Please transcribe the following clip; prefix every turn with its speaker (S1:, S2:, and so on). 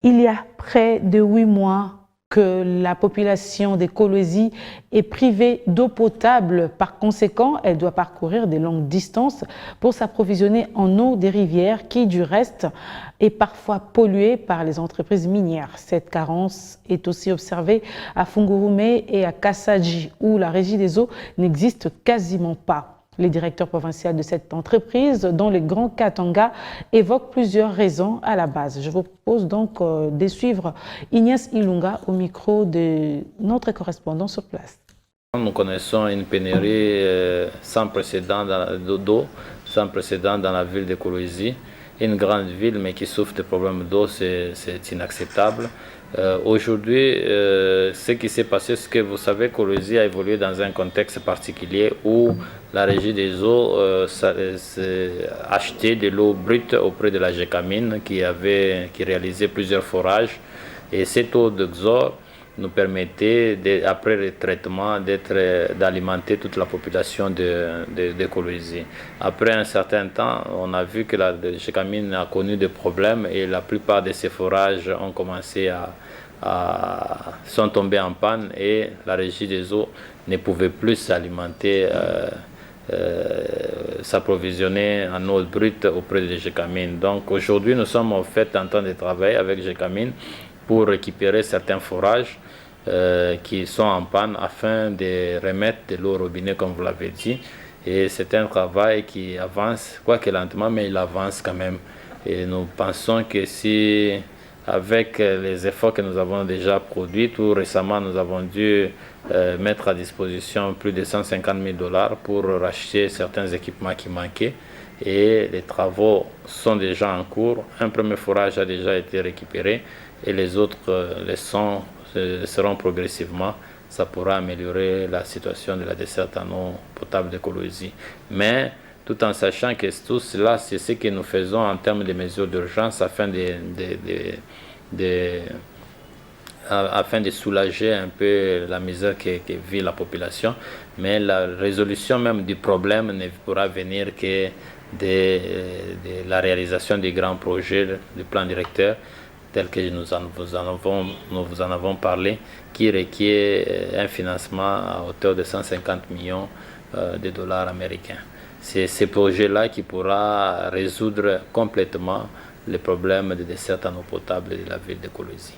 S1: Il y a près de 8 mois que la population des Kolwezi est privée d'eau potable. Par conséquent, elle doit parcourir des longues distances pour s'approvisionner en eau des rivières qui, du reste, est parfois polluée par les entreprises minières. Cette carence est aussi observée à Fungurume et à Kassaji, où la régie des eaux n'existe quasiment pas. Les directeurs provinciaux de cette entreprise, dont les grands Katanga, évoquent plusieurs raisons à la base. Je vous propose donc de suivre Ignace Ilunga au micro de notre correspondant sur place.
S2: Nous connaissons une pénurie sans précédent d'eau, sans précédent dans la ville de Kolwezi. Une grande ville, mais qui souffre de problèmes d'eau, c'est inacceptable. Aujourd'hui, ce qui s'est passé, c'est que vous savez, Kolwezi a évolué dans un contexte particulier où la régie des eaux achetait de l'eau brute auprès de la Gécamine qui réalisait plusieurs forages. Et cette eau d'Exor nous permettait, après le traitement, d'alimenter toute la population de Kolwezi. Après un certain temps, on a vu que la Gécamine a connu des problèmes et la plupart de ces forages ont commencé sont tombés en panne et la régie des eaux ne pouvait plus s'alimenter, s'approvisionner en eau brute auprès de Gécamine. Donc aujourd'hui, nous sommes en fait en train de travailler avec Gécamine pour récupérer certains forages qui sont en panne afin de remettre de l'eau au robinet, comme vous l'avez dit. Et c'est un travail qui avance, quoique lentement, mais il avance quand même. Et nous pensons que si, avec les efforts que nous avons déjà produits, tout récemment, nous avons dû mettre à disposition plus de 150 000 $ pour racheter certains équipements qui manquaient. Et les travaux sont déjà en cours. Un premier forage a déjà été récupéré et les autres seront progressivement. Ça pourra améliorer la situation de la desserte en eau potable de Kolwezi. Mais tout en sachant que tout cela, c'est ce que nous faisons en termes de mesures d'urgence afin de soulager un peu la misère que vit la population. Mais la résolution même du problème ne pourra venir que de la réalisation des grands projets du plan directeur tel que nous vous en avons parlé, qui requiert un financement à hauteur de 150 millions de dollars américains. C'est ce projet-là qui pourra résoudre complètement les problèmes de desserte en eau potable de la ville de Kolwezi.